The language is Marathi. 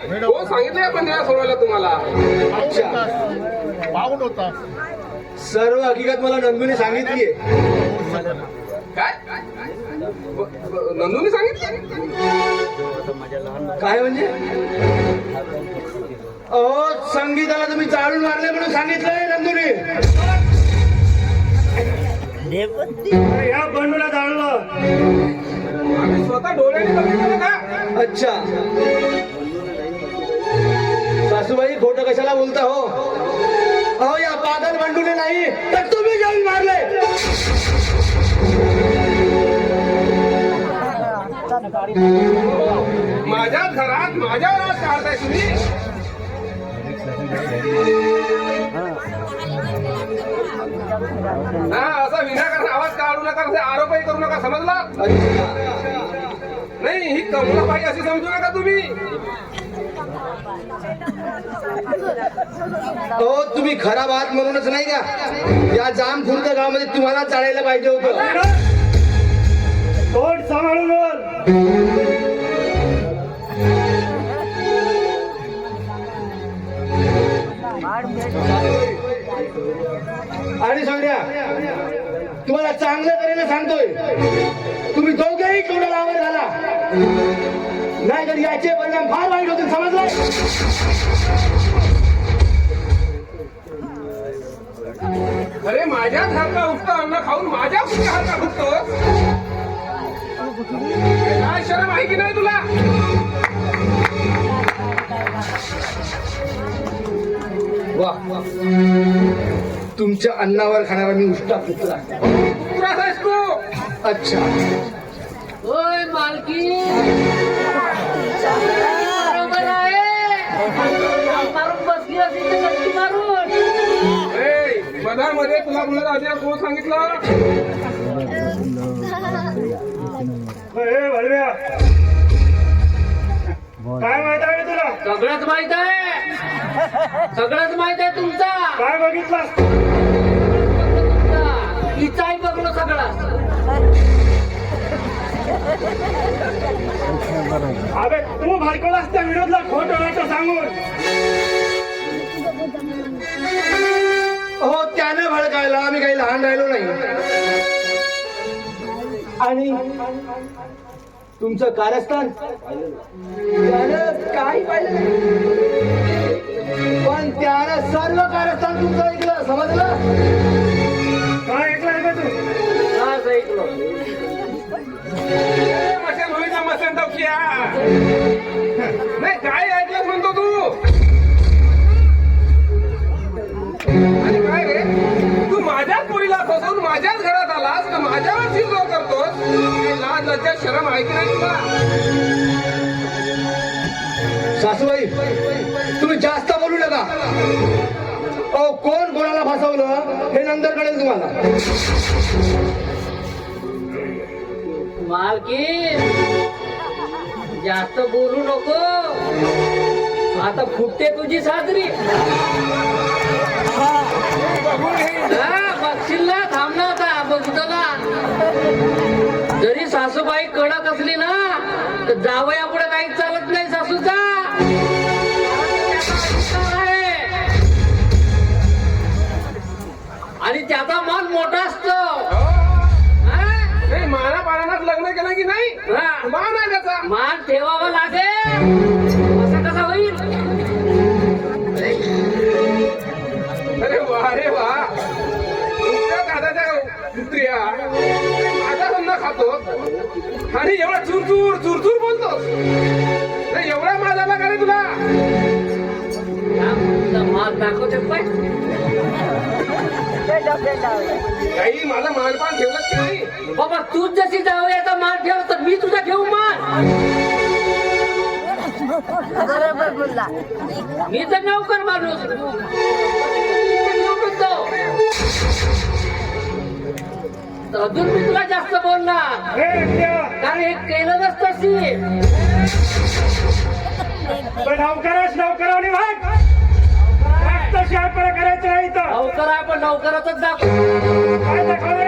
हो सांगितलंय पण त्या सोडवायला तुम्हाला. अच्छा, पाऊंड होता. सर्व हकीकत मला नंदूने सांगितलीये. काय नंदूने सांगितलं? काय म्हणजे? अहो, संगीताला तुम्ही चालून मारले म्हणून सांगितलंय नंदूने. या बंडूला जाळलं. आम्ही स्वतः डोळ्याने बघितलं का? अच्छा, सासूबाई खोटं कशाला बोलता हो? अहो, या पागल बंडूने नाही तर तुम्ही जाऊन मारले. माझ्या घरात माझ्यावर आज काढताय तुम्ही. हा, असा विनाकारण आवाज काढू नका, असे आरोपही करू नका, समजला? नाही, ही कमलाबाई अशी समजू नका तुम्ही. हो, तुम्ही खराब आहात म्हणूनच नाही का या जाम खुर्द गावामध्ये तुम्हाला चालायला पाहिजे होतं. तोंड सांभाळून बोल. आणि सोन्या, तुम्हाला चांगलं करायला सांगतोय, तुम्ही दोघेही कोणालावर झाला नाही तर याचे परिणाम फार वाईट होतील, समजलं? अरे माझ्याच हातला उठतं अन्न खाऊन माझ्या कुठे हातला उठतो? काय शरम आहे की नाही तुला? वा, तुमच्या अन्नावर खाण्यावर मी उष्टा पुत्रा. कुत्रास आहेस तू? अच्छा, होय मालकी, बरोबर आहे. मारून बसली असेल तर गट्टी मारून. ए, मधामध्ये तुला मुलं आधी कोण सांगितलं? ए भडव्या, काय माहित आहे तुला? सगळंच माहित आहे, सगळंच माहित आहे तुमचा. काय बघितलं? हिचाही बघलो सगळं. अबे तू भडकवलास त्या विरोधला खोटं नाटं सांगून. हो, त्याने भडकायला आम्ही काही लहान राहिलो नाही. आणि तुमचं कारस्थान त्यानं काही पाहिलं नाही, पण त्यानं सर्व कारस्थान तुमचं ऐकलं, समजलं? काय ऐकलं का तू? आज ऐकलो. मशाल होईना मसन टोकिया. नाही, काय ऐकलं म्हणतो तू? आणि काय रे, तू माझ्याच पोरीला फसवून माझ्याच घरात आलास तर माझ्यावर चिंता करतोस? लाज लज्जा शरम आहे की नाही तुला? सासूबाई, तुम्ही जास्त बोलू नका. अहो, कोण कोणाला फसवलं हे नंतर कळेल तुम्हाला. मालकी, जास्त बोलू नको. आता फुटते तुझी साजरी. बघशील ना, थांब ना आता, बघतो ना. जरी सासूबाई कडक असली ना तर जावयापुढे काही चालत नाही सासूचा. आणि त्याचा मान मोठा असतो. नाही, माना पानात लग्न केलं की नाही, हा. मान आहे त्याचा. मान ठेवावा लागेल. असं कसा होईल? अरे वा रे वा, तुमच्या दादाच्या पुत्रिया माझा धंदा खातो आणि एवढा चुरचूर चुरचूर बोलतोस. नाही, एवढा माल आला का रे तुला? मान दाखवते पाय. काही माझा मालपान ठेवलंच की नाही? बाबा तूच जशी जावयाचा मान ठेव तर मी तुझा ठेवू मान. बरोबर बोलला. मी तर नौकर माणूस. अजून मी तुला जास्त बोलणार, कारण हे केलं नसतं. नौकराने भाग करायचं नाही तर लवकर आपण लवकरातच दाखव. काय दाखवणार